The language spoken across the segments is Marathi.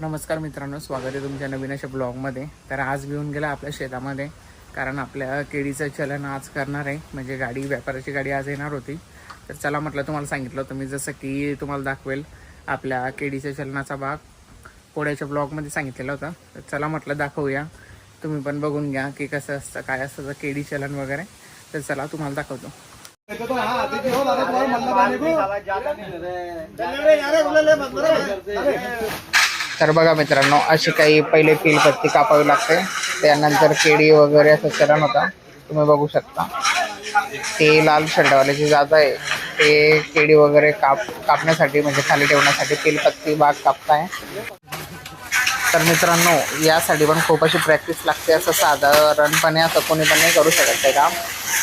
नमस्कार मित्रांनो, स्वागत आहे तुमच्या नवीन अशा ब्लॉगमध्ये. तर आज घेऊन गेला आपल्या शेतामध्ये, कारण आपल्या केळीचं चलन आज करणार आहे. म्हणजे गाडी, व्यापाराची गाडी आज येणार होती. तर चला म्हटलं, तुम्हाला सांगितलं होतं मी, जसं की तुम्हाला दाखवेल आपल्या केळीच्या चलनाचा भाग पोळ्याच्या ब्लॉगमध्ये सांगितलेला होता. तर चला म्हटलं दाखवूया, तुम्ही पण बघून घ्या की कसं असतं, काय असतं केळी चलन वगैरे. तर चला तुम्हाला दाखवतो. तर बघा मित्रांनो, अशी काही पहिले पत्ती कापावी लागते, त्यानंतर केळी वगैरे असं चलन होता. तुम्ही बघू शकता ते लाल शर्टवाल्याची जात आहे, ते केळी वगैरे कापण्यासाठी, म्हणजे खाली ठेवण्यासाठी पत्ती बाग कापताय. तर मित्रांनो, यासाठी पण खूप अशी प्रॅक्टिस लागते. असं साधारणपणे असं कोणी पण नाही करू शकत ते काम.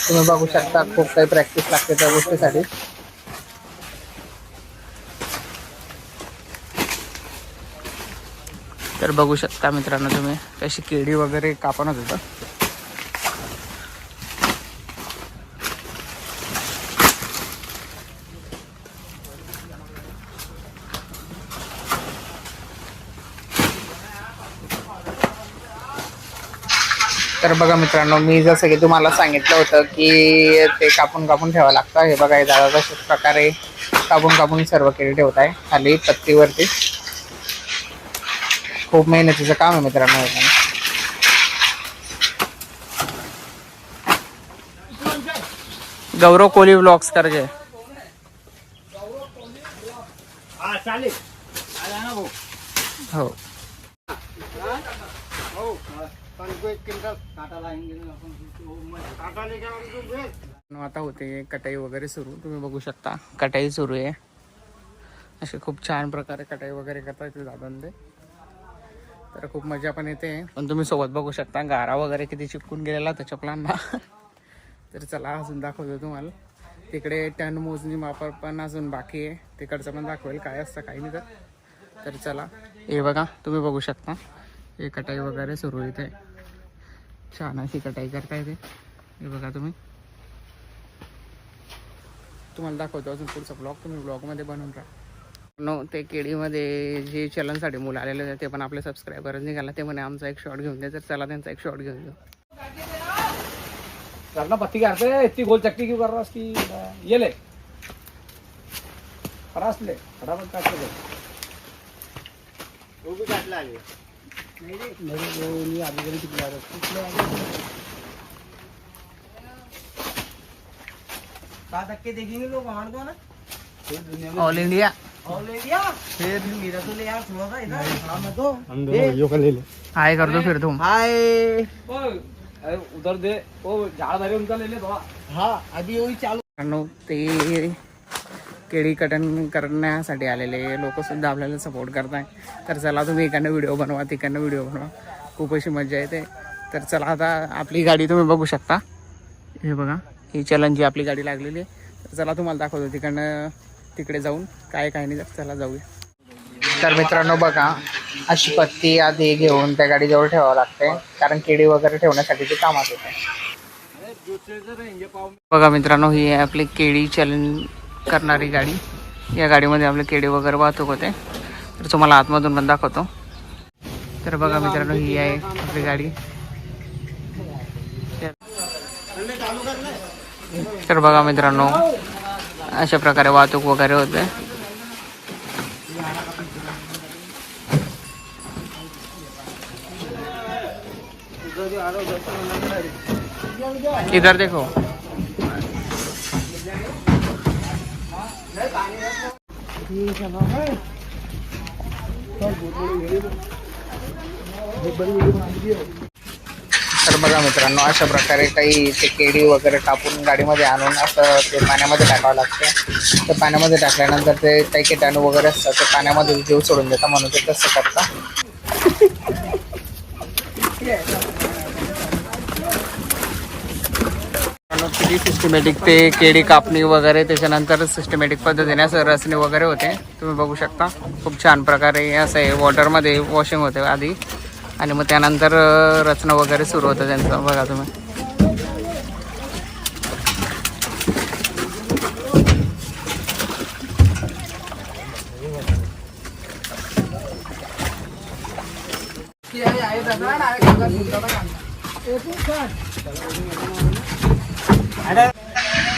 तुम्ही बघू शकता खूप काही प्रॅक्टिस लागते त्या गोष्टीसाठी. तर बघू शकता मित्रांनो तुम्ही कशी केळी वगैरे कापणच होतं. तर बघा मित्रांनो, मी जसं की तुम्हाला सांगितलं होतं की ते कापून ठेवावं लागतं. हे बघा, हे दादा तशाच प्रकारे कापून सर्व केळी ठेवत आहे खाली पत्तीवरती. खूप मेहनतीचं काम आहे मित्रांनो. गौरव कोहली व्लॉग्स करजे. हो, आता होते कटाई वगैरे सुरू. तुम्ही बघू शकता कटाई सुरू आहे. असे खूप छान प्रकारे कटाई वगैरे करता येते दादांचे. तर खूप मजा पण येते. पण तुम्ही सोबत बघू शकता गारा वगैरे किती चिपकून गेलेला त्या चपलांना. तर चला अजून दाखवतो तुम्हाला. तिकडे टन मोजणी वापर पण अजून बाकी आहे, तिकडचं पण दाखवेल काय असतं काही नाही. तर चला, हे बघा तुम्ही बघू शकता हे कटाई वगैरे सुरू इथे. छान अशी कटाई करता येते. हे बघा तुम्हाला दाखवतो अजून पुढचा ब्लॉग. तुम्ही ब्लॉगमध्ये बनवून राहा. ते केळीमध्ये जे चलनसाठी मुलं आलेले होते, ते पण आपले सबस्क्रायबरच निघाला. ते म्हणे आमचा एक शॉट घेऊन द्या. तर चला त्यांचा एक शॉट घेऊन जाऊ. करना पत्ती काटते है, इतनी गोल चक्की क्यों कर रहा है उसकी? ये ले फरास ले, फटाफट काट ले. वो भी काटला आगे नहीं वो नहीं आगे गली कितना के देखेंगे लोग हमारे को ना. ऑल इंडिया फिर मेरा तो ले यार थोड़ा सा इधर मत दो. हम दोनों यो का ले ले. हाय कर दो फिर तुम. हाय उधर दे वो झाड़ धरे उनका ले ले थोड़ा. हाँ अभी वही चालू. ते केळी कटन करण्यासाठी आलेले लोक सुद्धा आपल्याला सपोर्ट करताय. तर चला, तुम्ही इकडनं व्हिडिओ बनवा, तिकडनं व्हिडिओ बनवा, खूप अशी मजा येते. तर चला, आता आपली गाडी तुम्ही बघू शकता. हे बघा, ही चलनची आपली गाडी लागलेली आहे. तर चला तुम्हाला दाखवतो तिकडे जाऊन काय नाही. चला जाऊया. तर मित्रांनो बघा, अशी पत्ती आधी घेऊन त्या गाडीजवळ ठेवावं लागते, कारण केळी वगैरे ठेवण्यासाठी ती कामात येते. बघा मित्रांनो, ही आहे आपली केळी चलन करणारी गाडी. या गाडीमध्ये आपले केळी वगैरे वाहतूक होते. तर तुम्हाला आतमधून पण दाखवतो. तर बघा मित्रांनो, ही आहे आपली गाडी. तर बघा मित्रांनो, अशा प्रकारे वाहतूक वगैरे होते. इधर देखो. तर बघा मित्रांनो, अशा प्रकारे काही ते केळी वगैरे कापून गाडीमध्ये आणून असं ते पाण्यामध्ये टाकावं लागतं. तर पाण्यामध्ये टाकल्यानंतर ते काही किटाणू वगैरे असतात, ते पाण्यामध्ये जीव सोडून देतात, म्हणून ते तसं करतात. किती सिस्टमॅटिक ते केळी कापणी वगैरे, त्याच्यानंतर सिस्टमॅटिक पद्धतीने असं रचणे वगैरे होते. तुम्ही बघू शकता खूप छान प्रकारे असं आहे. वॉटरमध्ये वॉशिंग होते आधी, आणि मग त्यानंतर रचना वगैरे सुरू होतं त्यांचं. बघा तुम्ही.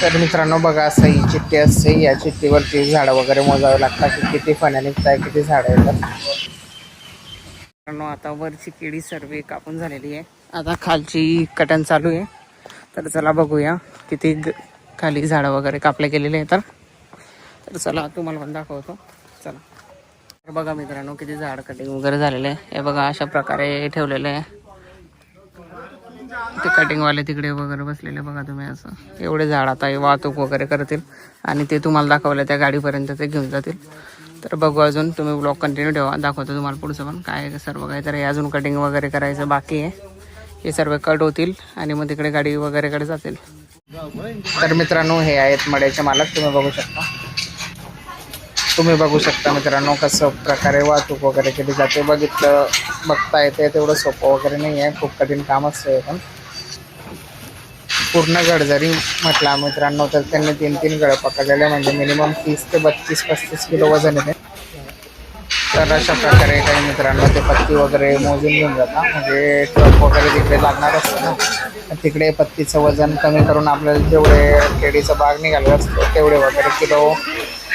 तर मित्रांनो बघा, असं ही चिठ्ठी असते. या चिठ्ठीवरती झाडं वगैरे मोजावे लागतात की किती फण्या निघताय, किती झाडं येतात. मित्रांनो आता वरची केळी सर्वे कापून झालेली आहे, आता खालची कटन चालू आहे. तर चला बघूया किती खाली झाडं वगैरे कापले गेलेले आहेत. तर चला तुम्हाला पण दाखवतो. चला तर बघा मित्रांनो किती झाड कटिंग वगैरे झालेले आहे. हे बघा अशा प्रकारे ठेवलेले आहे. ते कटिंगवाले तिकडे वगैरे बसलेले बघा तुम्ही. असं एवढे झाड आता वाहतूक वगैरे करतील आणि ते तुम्हाला दाखवलं त्या गाडीपर्यंत ते घेऊन जातील. तर बघू, अजून तुम्ही ब्लॉग कंटिन्यू ठेवा, दाखवतो तुम्हाला पुढचं पण काय सर्व काही. तर हे अजून कटिंग वगैरे करायचं बाकी आहे. हे सर्व कट होतील आणि मग तिकडे गाडी वगैरेकडे जातील. तर मित्रांनो हे आहेत मड्याचे मालक, तुम्ही बघू शकता मित्रांनो कसं प्रकारे वाहतूक वगैरे केली जाते. बघता येते तेवढं सोपं वगैरे नाही आहे, खूप कठीण काम असतं. पण पूर्ण गड जरी म्हटला मित्रांनो तर त्यांनी 3 गड पकडलेले, म्हणजे मिनिमम 30 ते 32-35 किलो वजन येते. तर अशा प्रकारे काही मित्रांनो ते पत्ती वगैरे मोजून घेऊन जातात. म्हणजे ट्रक वगैरे तिकडे लागणार असतं ना, तिकडे पत्तीचं वजन कमी करून आपल्याला जेवढे केळीचा बाग निघालेला असतो तेवढे वगैरे किलो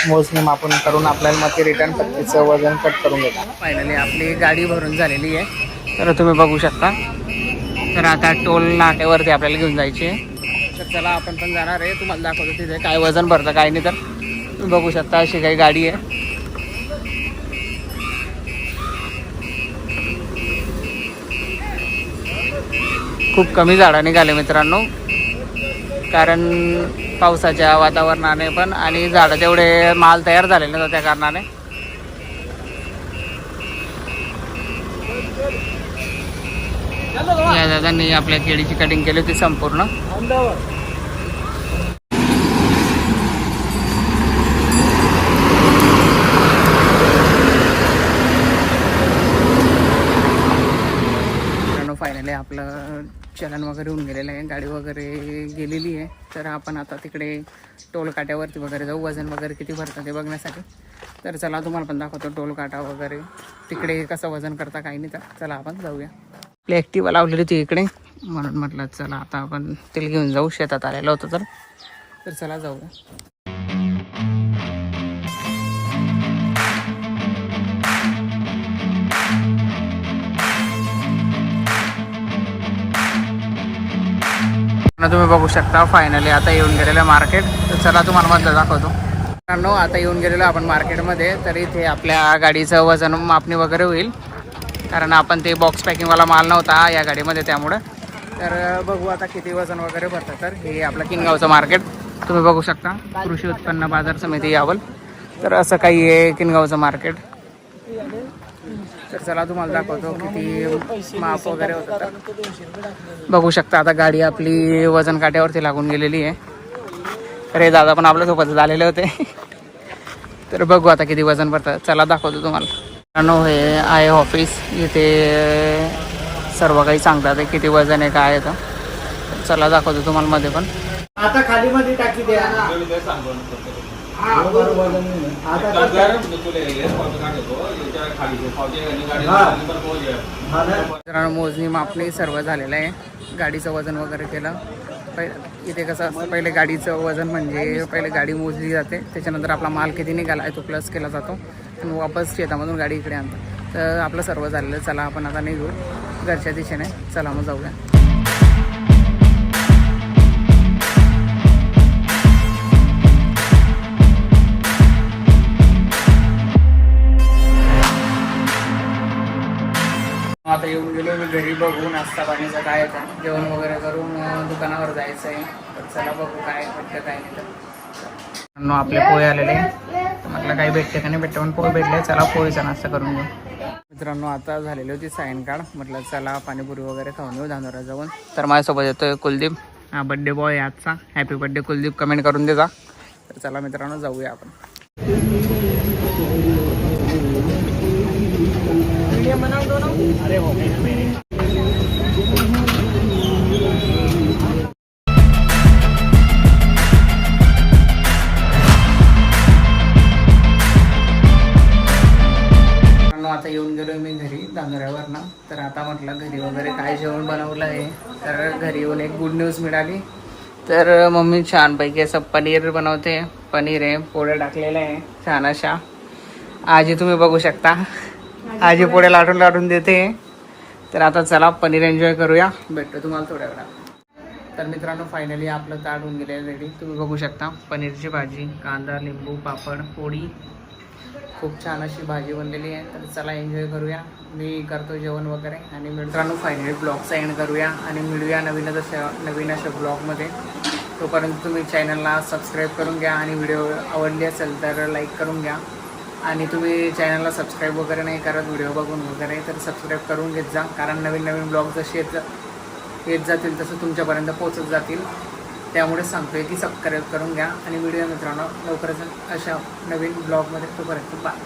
मोजणी मापून करून आपल्याला मग ते रिटर्न पत्तीचं वजन कट करून घेतात. फायनली आपली गाडी भरून झालेली आहे. तर तुम्ही बघू शकता. तर आता टोल नाक्यावरती आपल्याला घेऊन जायची आहे. तर चला आपण पण जाणार आहे, तुम्हाला दाखवतो तिथे काय वजन भरतं काय नाही. तर तुम्ही बघू शकता अशी काही गाडी आहे. खूप कमी झाडं निघाले मित्रांनो, कारण पावसाच्या वातावरणाने पण आणि झाडं तेवढे माल तयार झालेले नव्हते त्या कारणाने. या दादांनी आपल्या केळीची कटिंग केली होती संपूर्ण. फायनली आपलं चलन वगैरे होऊन गेलेलं आहे, गाडी वगैरे गेलेली आहे. तर आपण आता तिकडे टोल काट्यावरती वगैरे जाऊ, वजन वगैरे किती भरतं ते बघण्यासाठी. तर चला तुम्हाला पण दाखवतो टोल काटा वगैरे तिकडे कसं वजन करता काही नाही. तर चला आपण जाऊया. आपली ॲक्टिवा लावलेली होती इकडे, म्हणून म्हटलं चला आता आपण तेल घेऊन जाऊ. शेतात आलेलं होतं तर चला जाऊया. तुम्ही बघू शकता फायनली आता येऊन गेलेलं मार्केट. तर चला तुम्हाला मधलं दाखवतो. मित्रांनो आता येऊन गेलेलो आपण मार्केटमध्ये. तर इथे आपल्या गाडीचं वजन मापणी वगैरे होईल, कारण आपण ते बॉक्स पॅकिंगवाला माल नव्हता या गाडीमध्ये, त्यामुळं. तर बघू आता किती वजन वगैरे भरतं. तर हे आपलं किनगावचं मार्केट तुम्ही बघू शकता, कृषी उत्पन्न बाजार समिती यावल. तर असं काही आहे किनगावचं मार्केट. तर चला तुम्हाला दाखवतो किती माप वगैरे होतं. तर बघू शकता आता गाडी आपली वजन काट्यावरती लागून गेलेली आहे. अरे दादा पण आपल्यासोबत आलेले होते. तर बघू आता किती वजन भरतं. चला दाखवतो तुम्हाला. हे आहे ऑफिस, इथे सर्व काही सांगतात किती वजन आहे काय आहे. तर चला दाखवतो तुम्हाला मध्ये पण. आता खाली मध्ये टाकी द्या. मोजणी मापणी सर्व झालेलं आहे. गाडीचं वजन वगैरे केलं. इथे कसं असतं, पहिले गाडीचं वजन म्हणजे पहिले गाडी मोजली जाते, त्याच्यानंतर आपला माल किती निघाला आहे तो प्लस केला जातो आणि वापस शेतामधून गाडी इकडे आणतात. तर आपलं सर्व झालेलं. चला आपण आता निघू घरच्या दिशेने. चला मग जाऊया. आता येऊन गेलो मी घरी. बघू नाश्ता पाणीचं काय आहे, जेवण वगैरे करून दुकानावर जायचं आहे. तर चला बघू काय भेटतं काय नाही. तर आपले पोहे आलेले, म्हटलं काही भेटते का नाही भेटते, पण पोहे भेटले. चला पोहेचा नाश्ता करून घेऊ. मित्रांनो आता झालेली होती सायंकाळ, म्हटलं चला पाणीपुरी वगैरे खाऊन येऊ धानोरा जाऊन. तर माझ्यासोबत येतोय कुलदीप, हा बड्डे बॉय आजचा. हॅपी बड्डे कुलदीप, कमेंट करून देजा. तर चला मित्रांनो जाऊया आपण. अरे हो आता येऊन गेलो मी घरी धानोऱ्यावरनं. तर आता म्हटलं म्हटलं घरी वगैरे काय जेवण बनवलं आहे. तर घरी येऊन एक गुड न्यूज मिळाली. तर मम्मी छानपैकी असं पनीर बनवते. पनीर आहे, पोळ्या टाकलेल्या आहे छान अशा. आजी तुम्ही बघू शकता, आजी पोळ्या लाटून देते. तर आता चला पनीर एन्जॉय करूया. भेटतो तुम्हाला थोड्या वेळात. तर मित्रांनो फायनली आपलं ताट होऊन गेलं रेडी. तुम्ही बघू शकता पनीरची भाजी, कांदा, लिंबू, पापड, पोळी. खूप छान अशी भाजी बनलेली आहे. तर चला एन्जॉय करूया. मी करतो जेवण वगैरे आणि मित्रांनो फायनली ब्लॉगचा एंड करूया आणि मिळूया नवीन अशा ब्लॉगमध्ये. तोपर्यंत तुम्ही चॅनलला सबस्क्राईब करून घ्या आणि व्हिडिओ आवडली असेल तर लाईक करून घ्या. आणि तुम्ही चॅनलला सबस्क्राईब वगैरे नाही करत व्हिडिओ बघून वगैरे तर सबस्क्राईब करून घेत जा. कारण नवीन ब्लॉग जसे येत जातील तसं तुमच्यापर्यंत पोहोचत जातील. त्यामुळे सांगतोय की सबस्क्राईब करून घ्या आणि व्हिडिओ मित्रांनो लवकरच अशा नवीन ब्लॉगमध्ये. तोपर्यंत बाय.